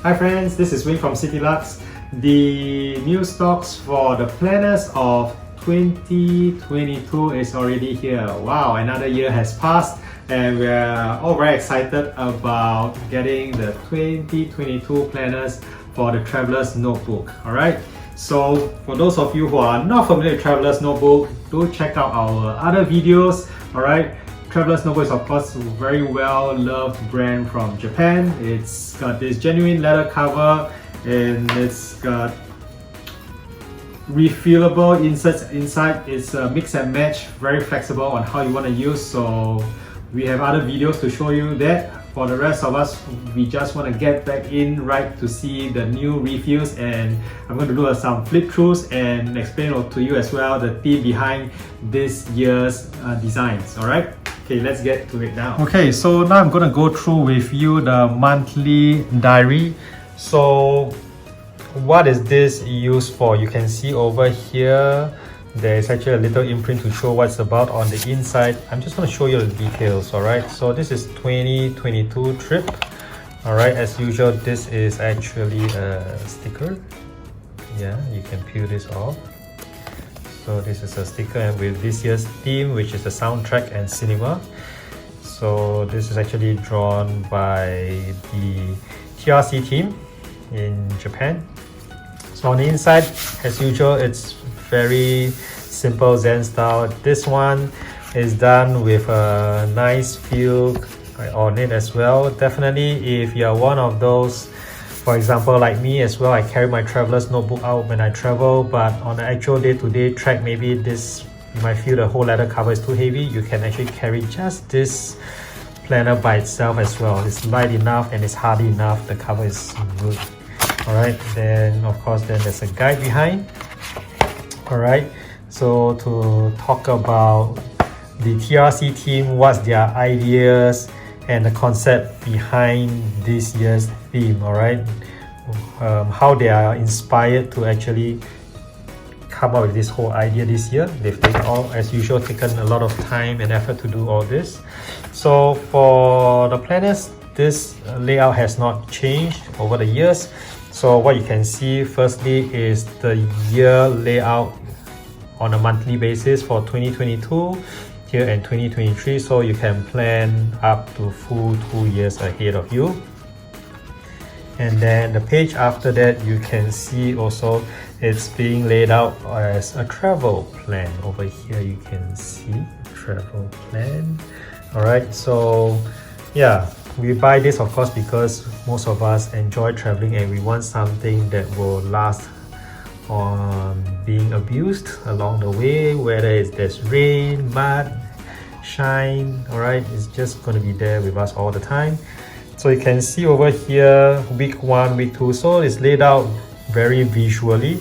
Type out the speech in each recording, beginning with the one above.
Hi friends, this is Wing from City Lux. The new stocks for the planners of 2022 is already here. Wow, another year has passed and we're all very excited about getting the 2022 planners for the Traveler's Notebook. Alright, so for those of you who are not familiar with Traveler's Notebook, do check out our other videos. Alright, Traveler's Notebook is of course a very well loved brand from Japan. It's got this genuine leather cover and it's got refillable inserts inside. It's a mix and match, very flexible on how you want to use. So we have other videos to show you that. For the rest of us, we just want to get back in right to see the new refills, and I'm going to do some flip throughs and explain to you as well the theme behind this year's designs. Alright, okay, let's get to it now. Okay, so now I'm going to go through with you the monthly diary. So what is this used for? You can see over here there's actually a little imprint to show what's about on the inside. I'm just going to show you the details. Alright, so this is 2022 trip. Alright, as usual, this is actually a sticker. Yeah, you can peel this off. So this is a sticker and with this year's theme, which is the soundtrack and cinema. So this is actually drawn by the TRC team in Japan. So on the inside, as usual, it's very simple Zen style. This one is done with a nice feel on it as well. Definitely, if you are one of those, for example, like me as well, I carry my Traveler's Notebook out when I travel, but on the actual day-to-day track, maybe this, you might feel the whole leather cover is too heavy. You can actually carry just this planner by itself as well. It's light enough and it's hardy enough. The cover is good. Alright, then of course then there's a guide behind. Alright, so to talk about the TRC team, what's their ideas and the concept behind this year's theme. Alright, how they are inspired to actually come up with this whole idea this year. They've as usual taken a lot of time and effort to do all this. So for the planners, this layout has not changed over the years. So what you can see firstly is the year layout on a monthly basis for 2022 here and 2023. So you can plan up to full 2 years ahead of you. And then the page after that, you can see also it's being laid out as a travel plan. Over here you can see travel plan. Alright, so yeah, we buy this of course because most of us enjoy traveling and we want something that will last on being abused along the way, whether there's rain, mud, shine. Alright, it's just going to be there with us all the time. So you can see over here week 1, week 2, so it's laid out very visually.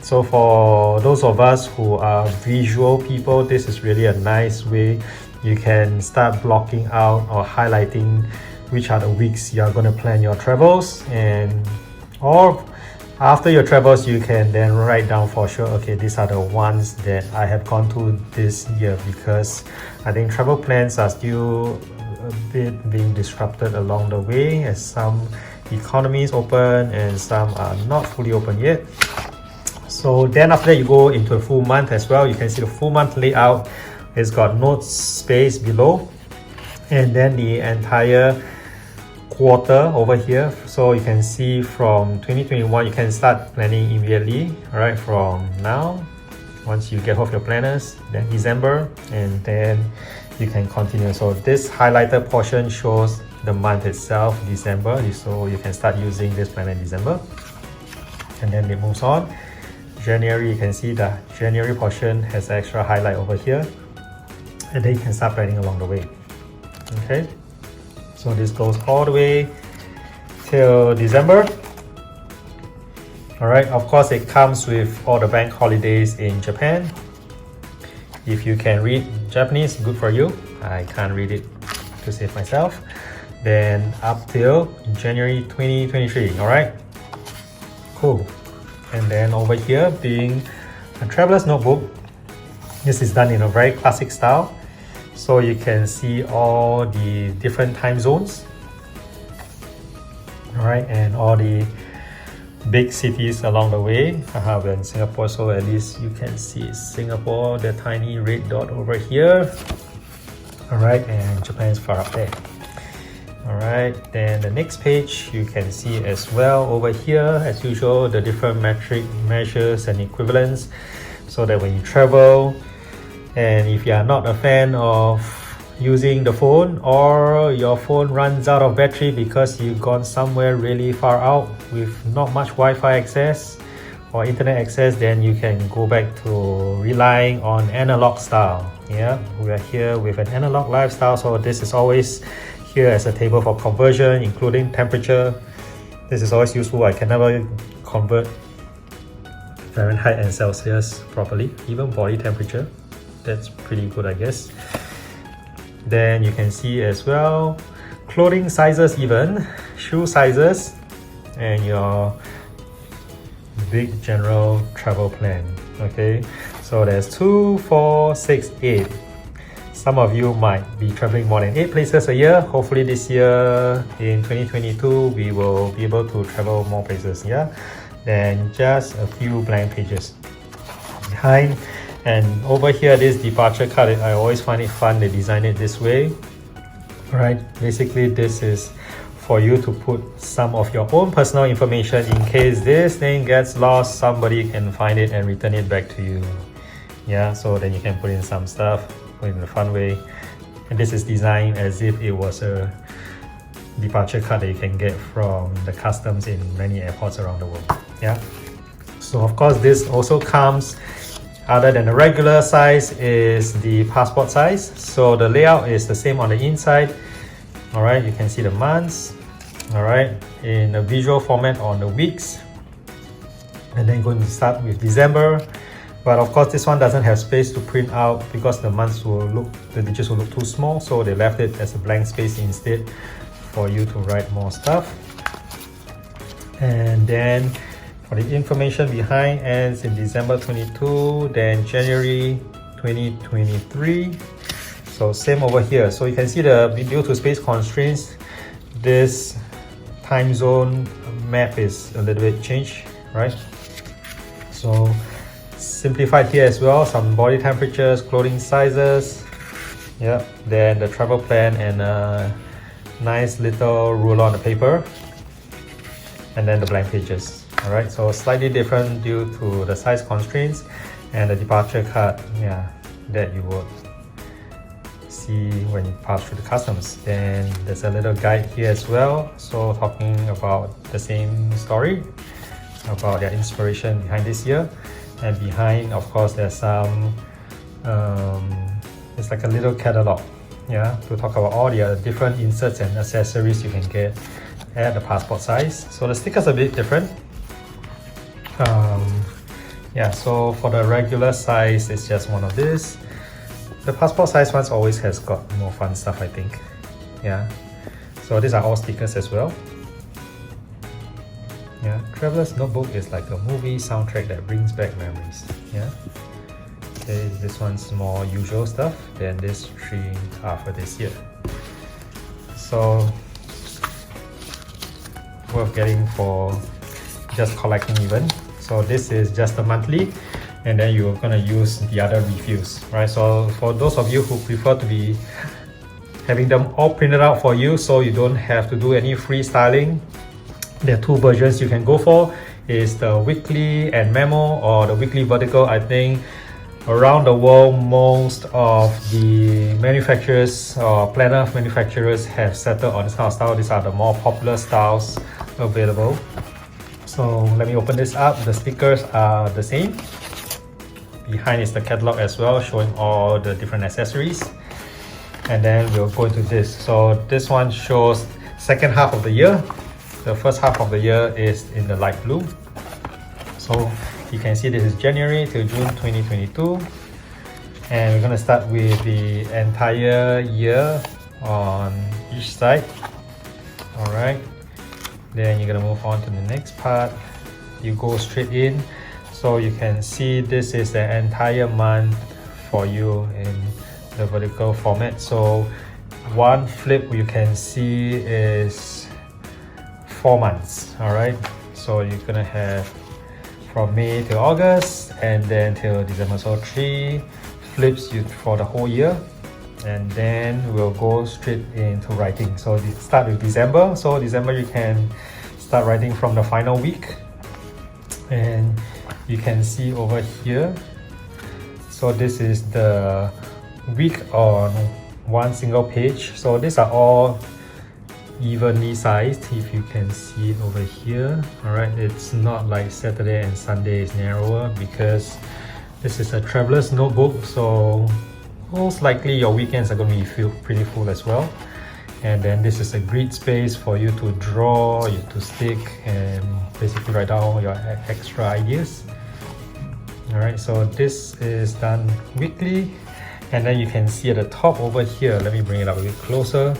So for those of us who are visual people, this is really a nice way. You can start blocking out or highlighting which are the weeks you are going to plan your travels, and or after your travels you can then write down for sure, okay, these are the ones that I have gone to this year, because I think travel plans are still a bit being disrupted along the way as some economies open and some are not fully open yet. So then after that you go into a full month as well. You can see the full month layout. It's got notes space below and then the entire quarter over here. So you can see from 2021 you can start planning immediately, right, from now. Once you get off your planners, then December, and then you can continue. So this highlighted portion shows the month itself, December, so you can start using this planner in December. And then it moves on. January, you can see the January portion has extra highlight over here, and then you can start planning along the way. Okay, so this goes all the way till December. Alright, of course it comes with all the bank holidays in Japan. If you can read Japanese, good for you. I can't read it to save myself. Then up till January 2023. Alright, cool. And then over here, being a Traveler's Notebook, this is done in a very classic style. So you can see all the different time zones. All right, and all the big cities along the way. We're in Singapore, so at least you can see Singapore, the tiny red dot over here. All right, and Japan is far up there. All right, then the next page you can see as well over here, as usual, the different metric measures and equivalents, so that when you travel, and if you are not a fan of using the phone, or your phone runs out of battery because you've gone somewhere really far out with not much Wi-Fi access or internet access, then you can go back to relying on analog style. Yeah, we are here with an analog lifestyle, so this is always here as a table for conversion, including temperature. This is always useful. I can never convert Fahrenheit and Celsius properly, even body temperature. That's pretty good, I guess. Then you can see as well clothing sizes, even shoe sizes, and your big general travel plan. Okay, so there's 2, 4, 6, 8. Some of you might be traveling more than 8 places a year. Hopefully this year in 2022 we will be able to travel more places. Yeah, then just a few blank pages behind. And over here, this departure card, I always find it fun. They design it this way. Right, basically this is for you to put some of your own personal information in case this thing gets lost. Somebody can find it and return it back to you. Yeah, so then you can put in some stuff, put in a fun way. And this is designed as if it was a departure card that you can get from the customs in many airports around the world. Yeah, so of course this also comes, other than the regular size, is the passport size. So the layout is the same on the inside. All right, you can see the months, all right, in a visual format on the weeks. And then going to start with December. But of course this one doesn't have space to print out because the months will look, the digits will look too small, so they left it as a blank space instead for you to write more stuff. And then for the information behind, ends in December 22, then January 2023. So same over here. So you can see the due to space constraints, this time zone map is a little bit changed, right? So simplified here as well, some body temperatures, clothing sizes, yeah, then the travel plan and a nice little ruler on the paper, and then the blank pages. All right, so slightly different due to the size constraints, and the departure card, yeah, that you would see when you pass through the customs. Then there's a little guide here as well, so talking about the same story, about their inspiration behind this year. And behind, of course, there's some it's like a little catalog, yeah, to talk about all the different inserts and accessories you can get at the passport size. So the stickers are a bit different. Yeah, so for the regular size, it's just one of this. The passport size ones always has got more fun stuff, I think. Yeah, so these are all stickers as well. Yeah, Traveler's Notebook is like a movie soundtrack that brings back memories. Yeah, okay, this one's more usual stuff. Then these 3 are for this year. So worth getting for just collecting even. So this is just a monthly, and then you're gonna use the other refills, right? So for those of you who prefer to be having them all printed out for you, so you don't have to do any freestyling, there are 2 versions you can go for. Is the weekly and memo, or the weekly vertical. I think around the world, most of the manufacturers or planner manufacturers have settled on this kind of style. These are the more popular styles available. So let me open this up. The stickers are the same. Behind is the catalog as well, showing all the different accessories. And then we'll go into this. So this one shows second half of the year. The first half of the year is in the light blue. So you can see this is January to June 2022. And we're going to start with the entire year on each side. All right. Then you're going to move on to the next part. You go straight in. So you can see this is the entire month for you in the vertical format. So one flip you can see is 4 months. All right, so you're gonna have from May till August and then till December. So 3 flips you for the whole year, and then we'll go straight into writing. So start with December. So December you can start writing from the final week, and you can see over here. So this is the week on one single page. So these are all evenly sized, if you can see it over here. All right, it's not like Saturday and Sunday is narrower, because this is a traveler's notebook, so most likely your weekends are going to be pretty full as well. And then this is a grid space for you to draw, you to stick, and basically write down your extra ideas. All right, so this is done weekly. And then you can see at the top over here, let me bring it up a bit closer.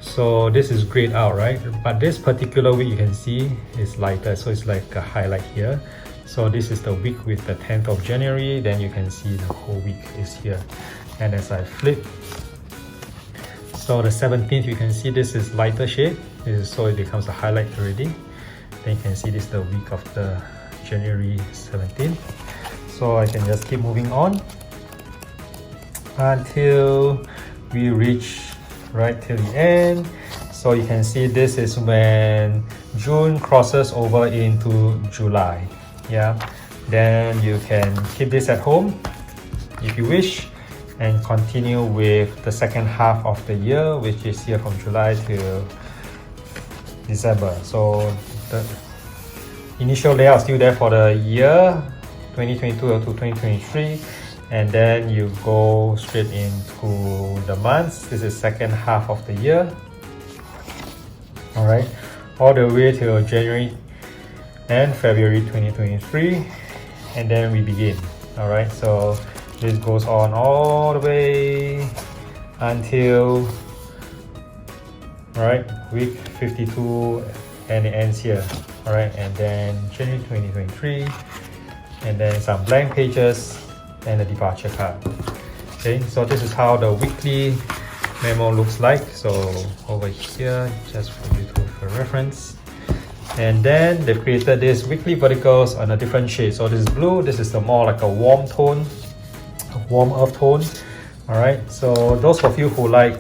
So this is grayed out, right? But this particular week you can see is lighter, so it's like a highlight here. So this is the week with the 10th of January, then you can see the whole week is here. And as I flip, so the 17th, you can see this is lighter shade, so it becomes a highlight already. Then you can see this is the week of the January 17th. So I can just keep moving on until we reach right till the end. So you can see this is when June crosses over into July. Yeah, then you can keep this at home if you wish, and continue with the second half of the year, which is here from July to December. So the initial layout is still there for the year 2022 to 2023, and then you go straight into the months. This is second half of the year. All right, all the way till January and February 2023, and then we begin. All right, so this goes on all the way until week 52, and it ends here. All right, and then January 2023, and then some blank pages and a departure card. Okay, so this is how the weekly memo looks like. So over here, just for you to for reference. And then they've created this weekly verticals on a different shade. So this is blue, this is the more like a warm tone, a warm earth tone. All right, so those of you who like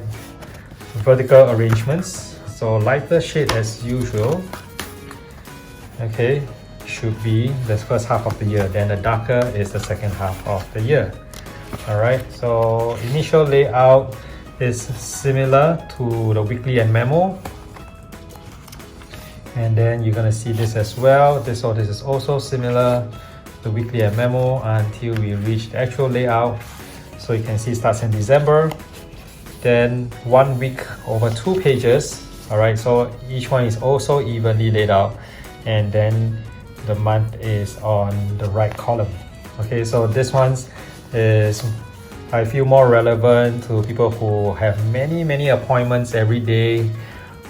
vertical arrangements, so lighter shade as usual, okay, should be the first half of the year, then the darker is the second half of the year. All right, so initial layout is similar to the weekly and memo, and then you're gonna see this as well. This is also similar to the weekly and memo until we reach the actual layout. So you can see it starts in December, then 1 week over 2 pages. All right, so each one is also evenly laid out, and then the month is on the right column. Okay, so this one is, I feel, more relevant to people who have many appointments every day,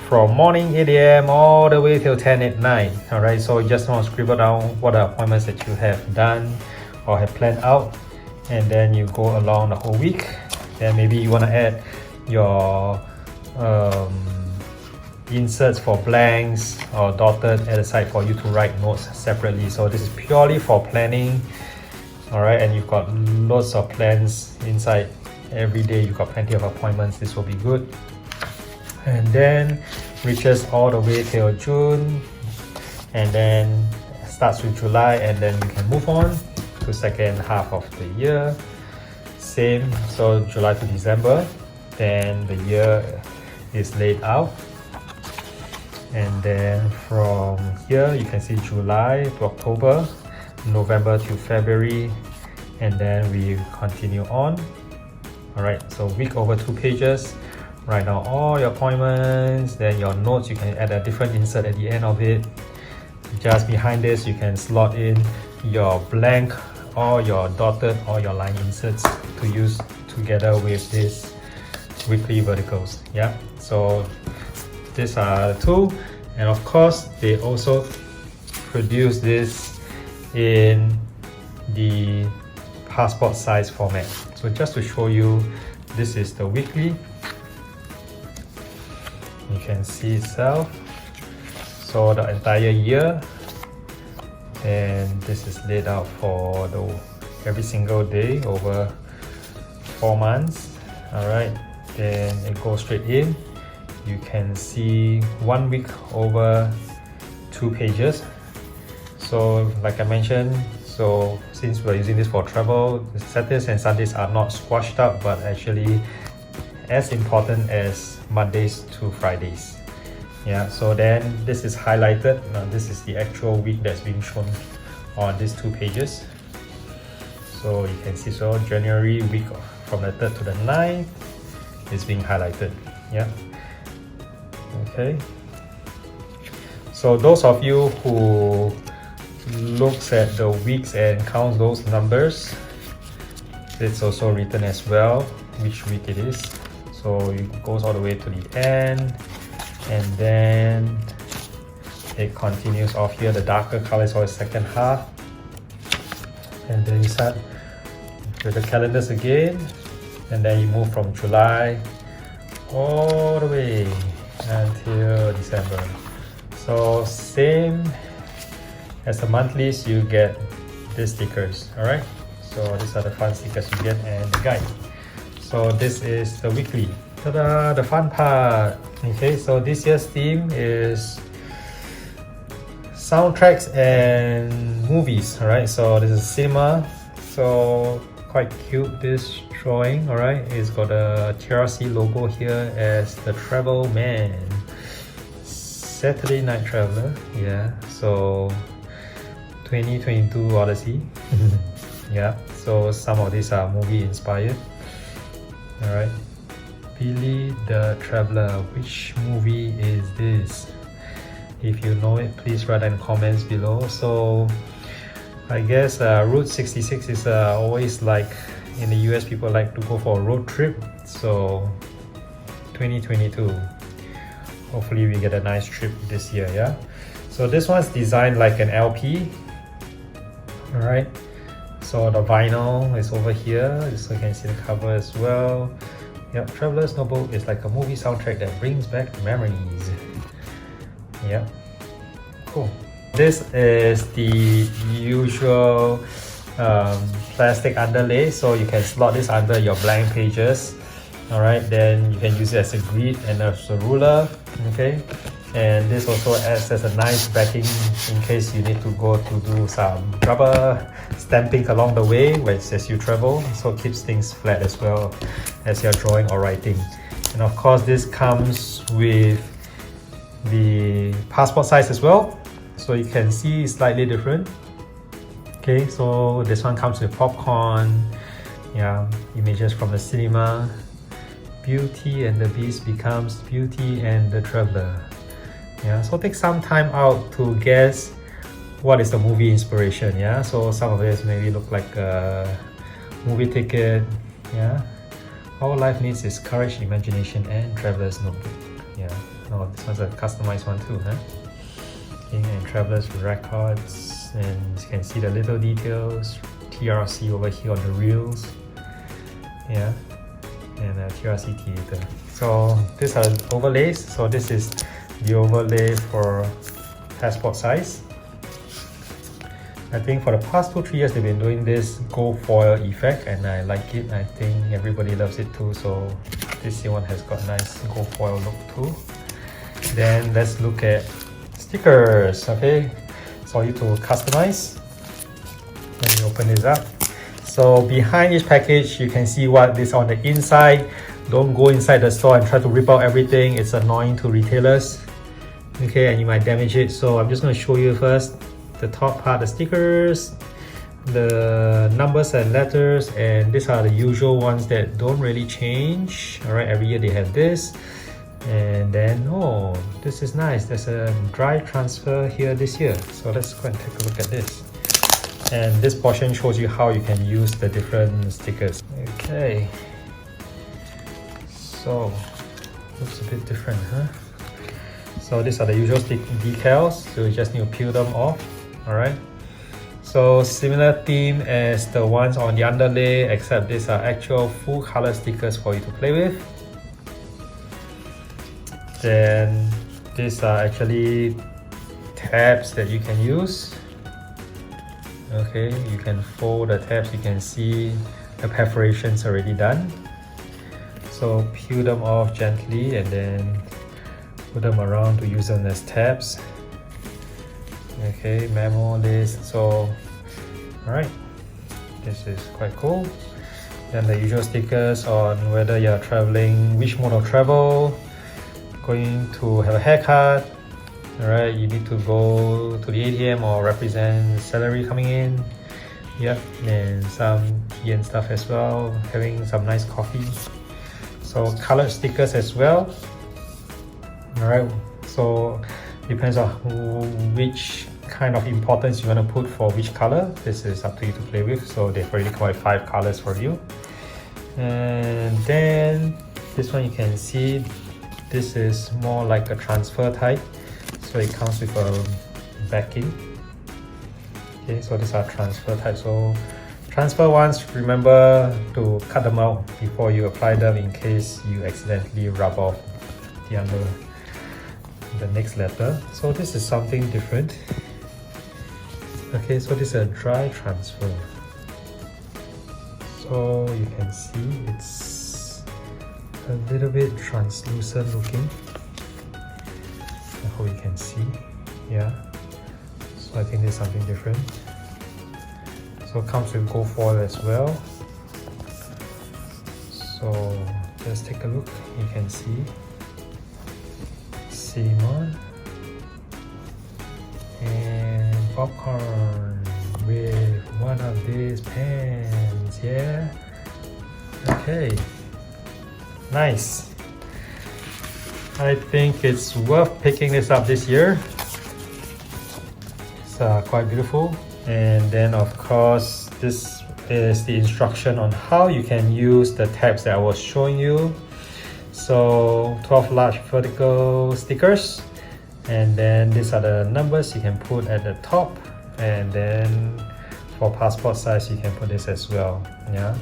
from morning 8 AM all the way till 10 at night. All right, so you just want to scribble down what are appointments that you have done or have planned out, and then you go along the whole week. Then maybe you want to add your inserts for blanks or dotted at the side for you to write notes separately. So this is purely for planning. All right, and you've got lots of plans inside. Every day you've got plenty of appointments. This will be good. And then reaches all the way till June, and then starts with July, and then you can move on to second half of the year. Same, so July to December, then the year is laid out. And then from here you can see July to October, November to February, and then we continue on. All right, so week over 2 pages. Write down all your appointments, then your notes. You can add a different insert at the end of it. Just behind this, you can slot in your blank or your dotted or your line inserts to use together with this weekly verticals. Yeah, so these are the two, and of course they also produce this in the passport size format. So just to show you, this is the weekly. You can see itself. so the entire year, and this is laid out for every single day over 4 months. All right, then it goes straight in. You can see 1 week over 2 pages. So like I mentioned, so since we're using this for travel, the Saturdays and Sundays are not squashed up, but actually as important as Mondays to Fridays. Yeah, so then this is highlighted. Now this is the actual week that's being shown on these 2 pages. So you can see, so January week from the 3rd to the 9th is being highlighted. Yeah. Okay. So those of you who looks at the weeks and counts those numbers, it's also written as well which week it is. So it goes all the way to the end, and then it continues off here. The darker color is always second half, and then you start with the calendars again, and then you move from July all the way until December. So same as the monthlies, you get these stickers. All right, so these are the fun stickers you get, and the guide. So this is the weekly. Ta-da, the fun part. Okay, so this year's theme is soundtracks and movies. All right, so this is cinema. So quite cute, this drawing. All right, it's got a TRC logo here as the Travel Man, Saturday Night Traveler. Yeah, so 2022 Odyssey. Yeah, so some of these are movie inspired. All right, Billy the Traveler, which movie is this? If you know it, please write in comments below. So I guess Route 66 is always, like in the US, people like to go for a road trip. So 2022, hopefully we get a nice trip this year. Yeah, so this one's designed like an LP. All right, so the vinyl is over here, so you can see the cover as well. Yep, Traveler's Notebook is like a movie soundtrack that brings back memories. Yep, cool. This is the usual plastic underlay, so you can slot this under your blank pages. All right, then you can use it as a grid and as a ruler. Okay, and this also acts as a nice backing in case you need to go to do some rubber stamping along the way as you travel, so it keeps things flat as well as you're drawing or writing. And of course, this comes with the passport size as well, so you can see it's slightly different. Okay, so this one comes with popcorn, yeah, images from the cinema. Beauty and the Beast becomes Beauty and the Traveler. Yeah, so take some time out to guess what is the movie inspiration. Yeah, so some of this maybe look like a movie ticket. Yeah, all life needs is courage, imagination, and Traveler's Notebook. Yeah, oh, this one's a customized one too, huh? Okay, and Traveler's Records, and you can see the little details. TRC over here on the reels. Yeah, and TRC Theater. So these are overlays. So this is the overlay for passport size. I think for the past 2-3 years they've been doing this gold foil effect, and I like it. I think everybody loves it too, so this one has got nice gold foil look too. Then let's look at stickers. Okay, so you to customize. Let me open this up. So behind each package you can see what is on the inside. Don't go inside the store and try to rip out everything. It's annoying to retailers. Okay, and you might damage it. So I'm just going to show you first the top part, the stickers, the numbers and letters, and these are the usual ones that don't really change. All right, every year they have this. And then, oh, this is nice. There's a dry transfer here this year. So let's go and take a look at this. And this portion shows you how you can use the different stickers. Okay. So, looks a bit different, huh? So these are the usual decals, so you just need to peel them off. Alright. So similar theme as the ones on the underlay, except these are actual full color stickers for you to play with. Then these are actually tabs that you can use. Okay, you can fold the tabs, you can see the perforations already done. So peel them off gently and then put them around to use them as tabs. Okay, memo this. So alright, this is quite cool. Then the usual stickers on whether you're traveling, which mode of travel, going to have a haircut, alright, you need to go to the ATM or represent salary coming in. Yep, and some tea and stuff as well, having some nice coffee. So colored stickers as well. Alright, so depends on which kind of importance you want to put for which color. This is up to you to play with. So they've already come out 5 colors for you. And then this one you can see, this is more like a transfer type. So it comes with a backing. Okay, so these are transfer type. So transfer ones, remember to cut them out before you apply them in case you accidentally rub off the next letter. So this is something different. Okay, so this is a dry transfer. So you can see it's a little bit translucent looking. I hope you can see. Yeah. So I think there's something different. So it comes with gold foil as well. So just take a look. You can see cinnamon and popcorn with one of these pens. Yeah. Okay. Nice. I think it's worth picking this up this year. It's quite beautiful. And then of course this is the instruction on how you can use the tabs that I was showing you. So 12 large vertical stickers, and then these are the numbers you can put at the top, and then for passport size you can put this as well. Yeah.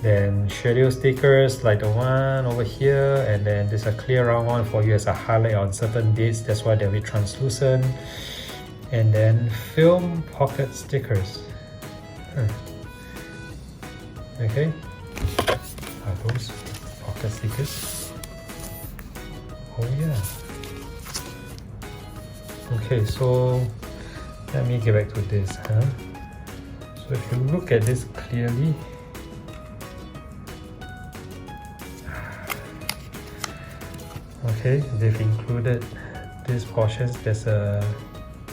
Then schedule stickers like the one over here, and then there's a clear round one for you as a highlight on certain dates, that's why they'll be translucent. And then film pocket stickers. Okay, are those pocket stickers? Oh yeah. Okay, so let me get back to this. So if you look at this clearly, okay, they've included these portions. There's a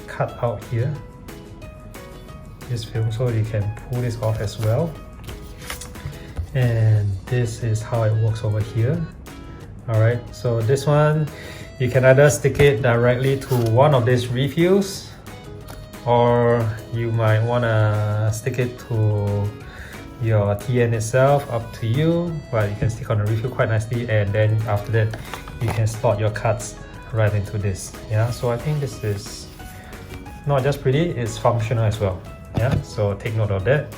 cut out here, this film, so you can pull this off as well. And this is how it works over here. Alright, so this one you can either stick it directly to one of these refills, or you might want to stick it to your TN itself, up to you. But you can stick on the refill quite nicely, and then after that you can slot your cards right into this. Yeah, so I think this is not just pretty, it's functional as well. Yeah, so take note of that.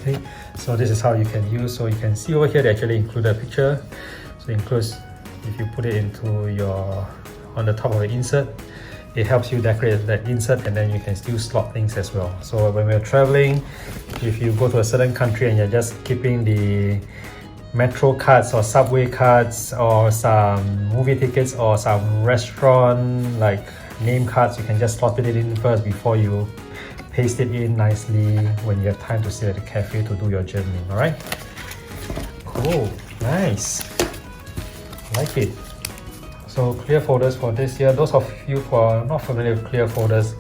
Okay, so this is how you can use. So you can see over here they actually include a picture. So it includes, if you put it into your, on the top of the insert, it helps you decorate that insert, and then you can still slot things as well. So when we're traveling, if you go to a certain country and you're just keeping the metro cards or subway cards or some movie tickets or some restaurant like name cards, you can just slot it in first before you paste it in nicely when you have time to sit at the cafe to do your journaling. Alright, cool, nice, like it. So clear folders for this year, those of you who are not familiar with clear folders,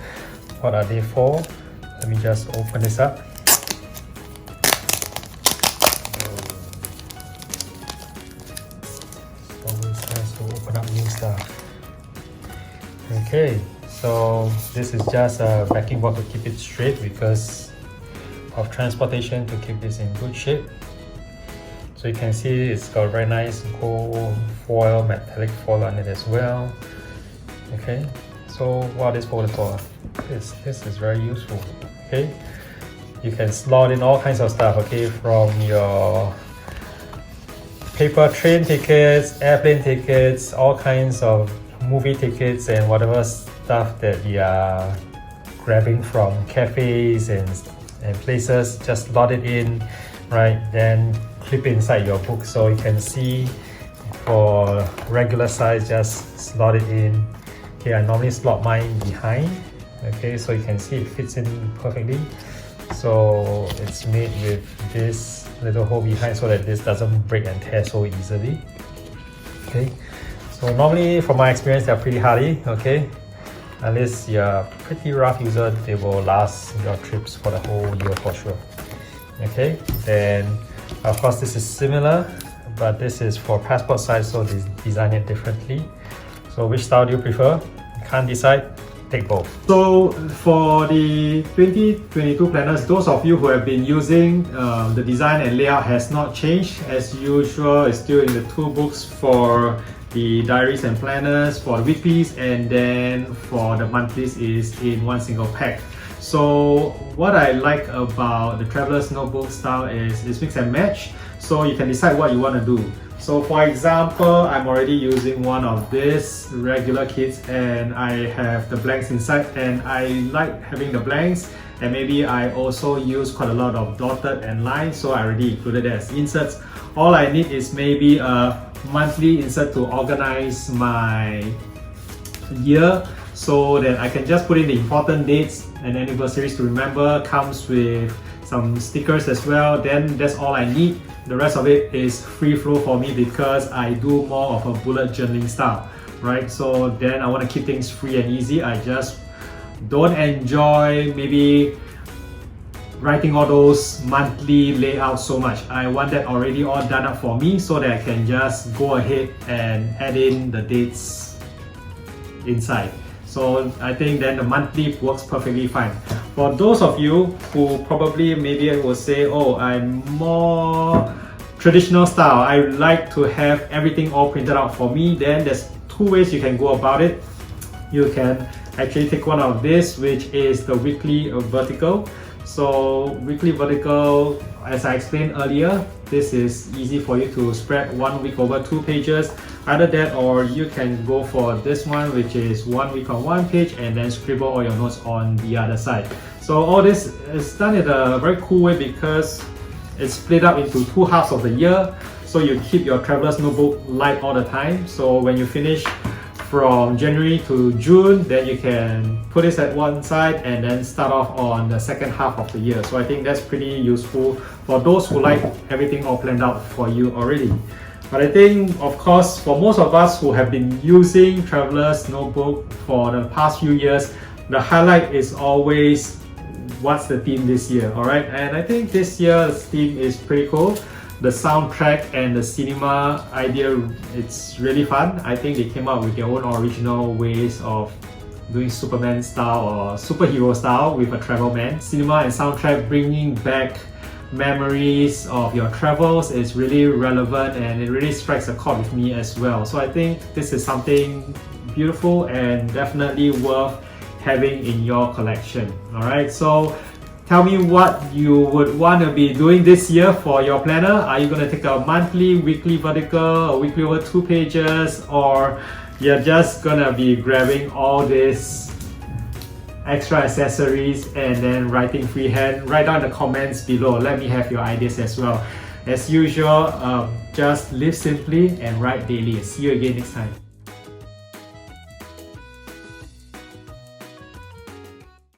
what are they for? Let me just open this up. It's always nice to open up new stuff. Okay, so this is just a backing board to keep it straight because of transportation, to keep this in good shape. So you can see it's got a very nice gold foil, metallic foil on it as well. Okay, so what are these folders for? This is very useful. Okay, you can slot in all kinds of stuff. Okay, from your paper train tickets, airplane tickets, all kinds of movie tickets and whatever stuff that you are grabbing from cafes and places, just slot it in, right? Then clip inside your book, so you can see for regular size, just slot it in. Okay, I normally slot mine behind. Okay, so you can see it fits in perfectly. So it's made with this little hole behind so that this doesn't break and tear so easily. Okay, so normally from my experience, they're pretty hardy. Okay, unless you're a pretty rough user, they will last your trips for the whole year for sure. Okay, then of course this is similar, but this is for passport size, so they design it differently. So which style do you prefer? You can't decide, take both. So for the 2022 planners, those of you who have been using the design and layout has not changed. As usual, it's still in the two books for the diaries and planners, for the weeklies, and then for the monthlies is in one single pack. So what I like about the Traveler's Notebook style is it's mix and match, so you can decide what you want to do. So for example, I'm already using one of these regular kits and I have the blanks inside, and I like having the blanks, and maybe I also use quite a lot of dotted and lines, so I already included it as inserts. All I need is maybe a monthly insert to organize my year, so that I can just put in the important dates and anniversaries to remember. Comes with some stickers as well. Then that's all I need. The rest of it is free flow for me because I do more of a bullet journaling style, right? So then I want to keep things free and easy. I just don't enjoy maybe writing all those monthly layouts so much. I want that already all done up for me so that I can just go ahead and add in the dates inside. So I think then the monthly works perfectly fine. For those of you who probably maybe will say, oh, I'm more traditional style, I like to have everything all printed out for me, then there's two ways you can go about it. You can actually take one of this, which is the Weekly Vertical. So Weekly Vertical, as I explained earlier, this is easy for you to spread 1 week over 2 pages. Either that, or you can go for this one, which is 1 week on 1 page and then scribble all your notes on the other side. So all this is done in a very cool way because it's split up into 2 halves of the year. So you keep your Traveler's Notebook light all the time. So when you finish from January to June, then you can put this at one side and then start off on the second half of the year. So I think that's pretty useful for those who like everything all planned out for you already. But I think, of course, for most of us who have been using Traveler's Notebook for the past few years, the highlight is always what's the theme this year, alright? And I think this year's theme is pretty cool. The soundtrack and the cinema idea, it's really fun. I think they came up with their own original ways of doing Superman style or superhero style with a travel man. Cinema and soundtrack bringing back memories of your travels is really relevant, and it really strikes a chord with me as well. So I think this is something beautiful and definitely worth having in your collection. Alright, so tell me what you would want to be doing this year for your planner. Are you going to take a monthly, weekly vertical, or weekly over 2 pages, or you're just going to be grabbing all this extra accessories and then writing freehand? Write down in the comments below. Let me have your ideas as well. As usual, just live simply and write daily. See you again next time.